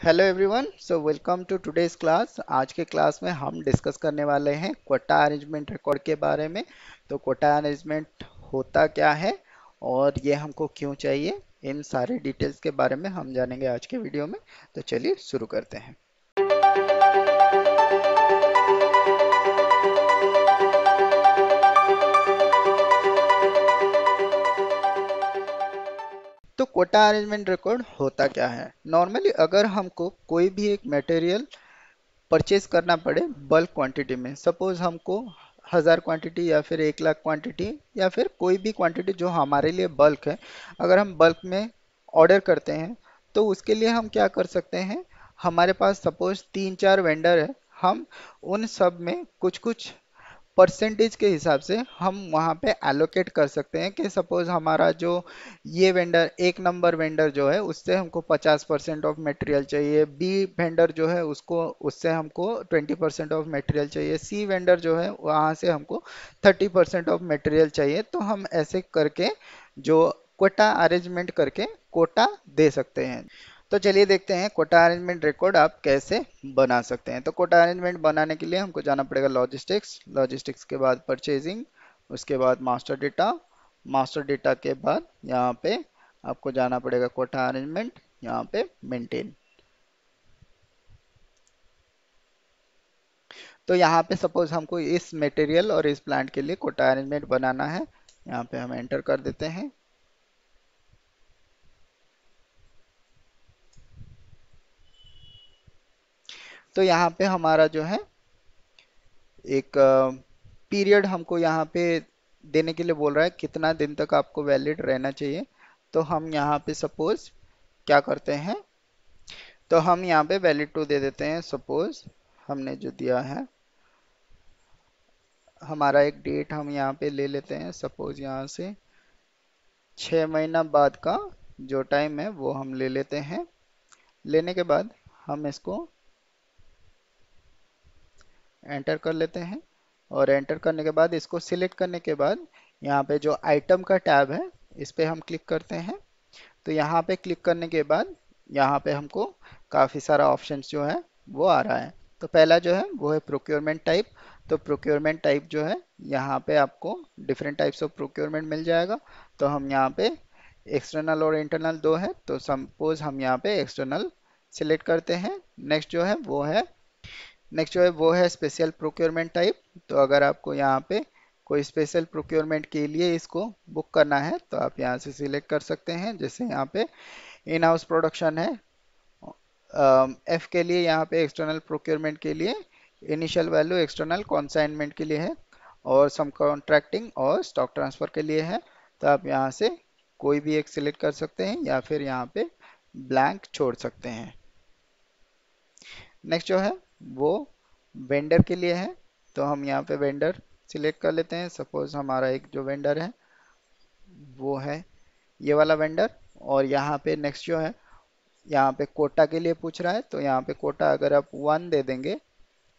Hello everyone, so welcome to today's class. आज के class में हम डिस्कस करने वाले हैं कोटा अरेंजमेंट रिकॉर्ड के बारे में। तो कोटा अरेंजमेंट होता क्या है और ये हमको क्यों चाहिए, इन सारे डिटेल्स के बारे में हम जानेंगे आज के वीडियो में। तो चलिए शुरू करते हैं। तो कोटा अरेंजमेंट रिकॉर्ड होता क्या है। नॉर्मली अगर हमको कोई भी एक मटेरियल परचेज करना पड़े बल्क क्वांटिटी में, सपोज हमको 1000 क्वांटिटी या फिर 1 लाख क्वांटिटी या फिर कोई भी क्वांटिटी जो हमारे लिए बल्क है, अगर हम बल्क में ऑर्डर करते हैं तो उसके लिए हम क्या कर सकते हैं। हमारे पास सपोज 3-4 वेंडर है, हम उन सब में कुछ कुछ परसेंटेज के हिसाब से हम वहाँ पे एलोकेट कर सकते हैं कि सपोज हमारा जो ये वेंडर 1 नंबर वेंडर जो है उससे हमको 50% ऑफ मटेरियल चाहिए, बी वेंडर जो है उसको उससे हमको 20% ऑफ मटेरियल चाहिए, सी वेंडर जो है वहाँ से हमको 30% ऑफ मटेरियल चाहिए। तो हम ऐसे करके जो कोटा अरेंजमेंट करके कोटा दे सकते हैं। तो चलिए देखते हैं कोटा अरेंजमेंट रिकॉर्ड आप कैसे बना सकते हैं। तो कोटा अरेंजमेंट बनाने के लिए हमको जाना पड़ेगा लॉजिस्टिक्स, लॉजिस्टिक्स के बाद परचेजिंग, उसके बाद मास्टर डेटा, मास्टर डेटा के बाद यहाँ पे आपको जाना पड़ेगा कोटा अरेंजमेंट, यहाँ पे मेंटेन। तो यहाँ पे सपोज हमको इस मटेरियल और इस प्लांट के लिए कोटा अरेंजमेंट बनाना है, यहाँ पे हम एंटर कर देते हैं। तो यहाँ पे हमारा जो है एक पीरियड हमको यहाँ पे देने के लिए बोल रहा है कितना दिन तक आपको वैलिड रहना चाहिए। तो हम यहाँ पे सपोज क्या करते हैं, तो हम यहाँ पे वैलिड टू दे देते हैं। सपोज हमने जो दिया है हमारा एक डेट हम यहाँ पे ले लेते हैं, सपोज यहाँ से 6 महीना बाद का जो टाइम है वो हम ले लेते हैं। लेने के बाद हम इसको एंटर कर लेते हैं और एंटर करने के बाद इसको सिलेक्ट करने के बाद यहाँ पे जो आइटम का टैब है इस पे हम क्लिक करते हैं। तो यहाँ पे क्लिक करने के बाद यहाँ पे हमको काफ़ी सारा ऑप्शंस जो है वो आ रहा है। तो पहला जो है वो है प्रोक्योरमेंट टाइप। तो प्रोक्योरमेंट टाइप जो है यहाँ पे आपको डिफरेंट टाइप्स ऑफ प्रोक्योरमेंट मिल जाएगा। तो हम यहाँ पे एक्सटर्नल और इंटरनल दो है, तो सपोज हम यहाँ पे एक्सटर्नल सिलेक्ट करते हैं। नेक्स्ट जो है वो है नेक्स्ट जो है वो है स्पेशल प्रोक्योरमेंट टाइप। तो अगर आपको यहाँ पे कोई स्पेशल प्रोक्योरमेंट के लिए इसको बुक करना है तो आप यहाँ से सिलेक्ट कर सकते हैं। जैसे यहाँ पे इन हाउस प्रोडक्शन है, एफ के लिए यहाँ पे एक्सटर्नल प्रोक्योरमेंट के लिए इनिशियल वैल्यू एक्सटर्नल कॉन्साइनमेंट के लिए है, और सम कॉन्ट्रैक्टिंग और स्टॉक ट्रांसफर के लिए है। तो आप यहाँ से कोई भी एक सिलेक्ट कर सकते हैं या फिर यहाँ पे ब्लैंक छोड़ सकते हैं। नेक्स्ट जो है वो वेंडर के लिए है। तो हम यहाँ पे वेंडर सिलेक्ट कर लेते हैं। सपोज हमारा एक जो वेंडर है वो है ये वाला वेंडर। और यहाँ पे नेक्स्ट जो है यहाँ पे कोटा के लिए पूछ रहा है, तो यहाँ पे कोटा अगर आप 1 दे देंगे।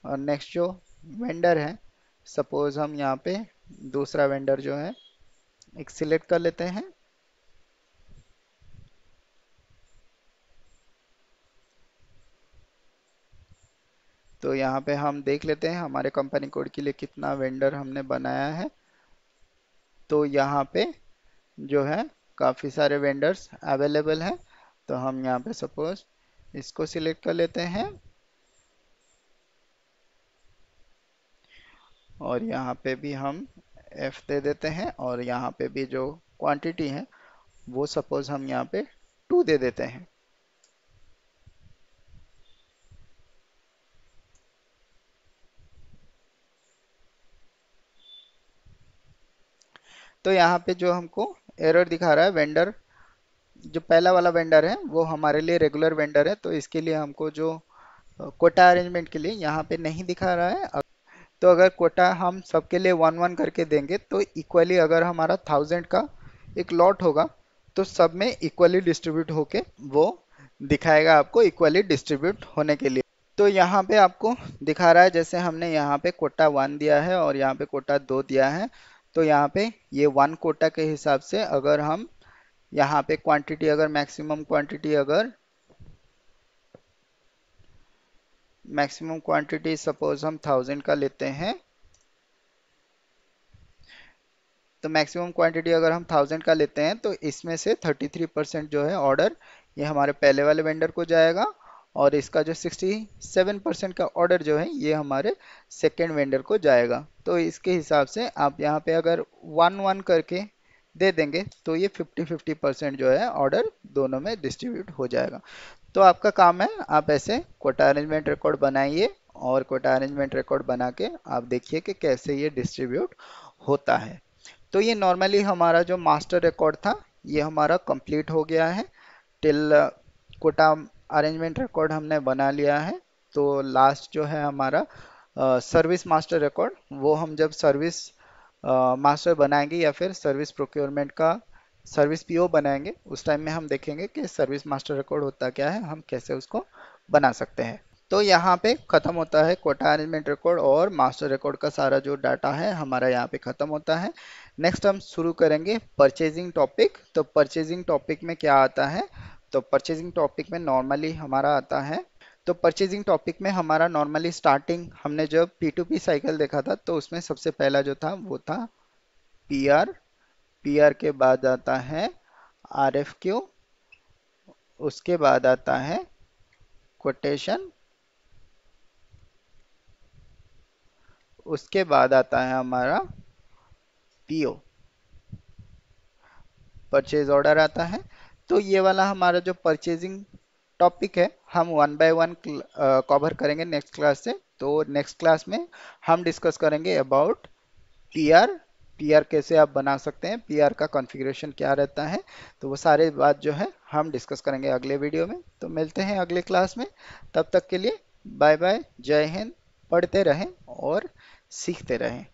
और नेक्स्ट जो वेंडर है, सपोज हम यहाँ पे दूसरा वेंडर जो है एक सिलेक्ट कर लेते हैं। तो यहाँ पे हम देख लेते हैं हमारे कंपनी कोड के लिए कितना वेंडर हमने बनाया है। तो यहाँ पे जो है काफ़ी सारे वेंडर्स अवेलेबल हैं। तो हम यहाँ पे सपोज इसको सिलेक्ट कर लेते हैं और यहाँ पे भी हम F दे देते हैं, और यहाँ पे भी जो क्वांटिटी है वो सपोज हम यहाँ पे 2 दे देते हैं। तो यहाँ पे जो हमको एरर दिखा रहा है, वेंडर जो पहला वाला वेंडर है वो हमारे लिए रेगुलर वेंडर है, तो इसके लिए हमको जो कोटा अरेंजमेंट के लिए यहाँ पे नहीं दिखा रहा है। तो अगर कोटा हम सबके लिए 1-1 करके देंगे तो इक्वली अगर हमारा 1000 का एक लॉट होगा तो सब में इक्वली डिस्ट्रीब्यूट होके वो दिखाएगा आपको इक्वली डिस्ट्रीब्यूट होने के लिए। तो यहाँ पे आपको दिखा रहा है जैसे हमने यहाँ पे कोटा 1 दिया है और यहाँ पे कोटा 2 दिया है। तो यहाँ पे ये 1 कोटा के हिसाब से अगर हम यहाँ पे क्वांटिटी अगर मैक्सिमम क्वांटिटी अगर मैक्सिमम क्वांटिटी सपोज हम 1000 का लेते हैं, तो मैक्सिमम क्वांटिटी अगर हम 1000 का लेते हैं तो इसमें से 33% जो है ऑर्डर ये हमारे पहले वाले वेंडर को जाएगा, और इसका जो 67% का ऑर्डर जो है ये हमारे सेकेंड वेंडर को जाएगा। तो इसके हिसाब से आप यहाँ पे अगर 1-1 करके दे देंगे तो ये 50-50% जो है ऑर्डर दोनों में डिस्ट्रीब्यूट हो जाएगा। तो आपका काम है, आप ऐसे कोटा अरेंजमेंट रिकॉर्ड बनाइए, और कोटा अरेंजमेंट रिकॉर्ड बना के आप देखिए कि कैसे ये डिस्ट्रीब्यूट होता है। तो ये नॉर्मली हमारा जो मास्टर रिकॉर्ड था ये हमारा कंप्लीट हो गया है। टिल कोटा अरेंजमेंट रिकॉर्ड हमने बना लिया है। तो लास्ट जो है हमारा सर्विस मास्टर रिकॉर्ड, वो हम जब सर्विस मास्टर बनाएंगे या फिर सर्विस प्रोक्योरमेंट का सर्विस पीओ बनाएंगे उस टाइम में हम देखेंगे कि सर्विस मास्टर रिकॉर्ड होता क्या है, हम कैसे उसको बना सकते हैं। तो यहाँ पे खत्म होता है कोटा मैनेजमेंट रिकॉर्ड, और मास्टर रिकॉर्ड का सारा जो डाटा है हमारा यहाँ पे खत्म होता है। नेक्स्ट हम शुरू करेंगे परचेजिंग टॉपिक। तो परचेजिंग टॉपिक में क्या आता है, तो परचेजिंग टॉपिक में नॉर्मली हमारा आता है, तो परचेजिंग टॉपिक में हमारा नॉर्मली स्टार्टिंग हमने जब P2P साइकिल देखा था तो उसमें सबसे पहला जो था वो था पीआर। पीआर के बाद आता है आरएफक्यू, उसके बाद आता है कोटेशन, उसके बाद आता है हमारा पीओ, परचेज ऑर्डर आता है। तो ये वाला हमारा जो परचेजिंग टॉपिक है हम 1 बाय 1 कवर करेंगे नेक्स्ट क्लास से। तो नेक्स्ट क्लास में हम डिस्कस करेंगे अबाउट पीआर। पीआर कैसे आप बना सकते हैं, पीआर का कॉन्फ़िगरेशन क्या रहता है, तो वो सारे बात जो है हम डिस्कस करेंगे अगले वीडियो में। तो मिलते हैं अगले क्लास में, तब तक के लिए बाय बाय, जय हिंद। पढ़ते रहें और सीखते रहें।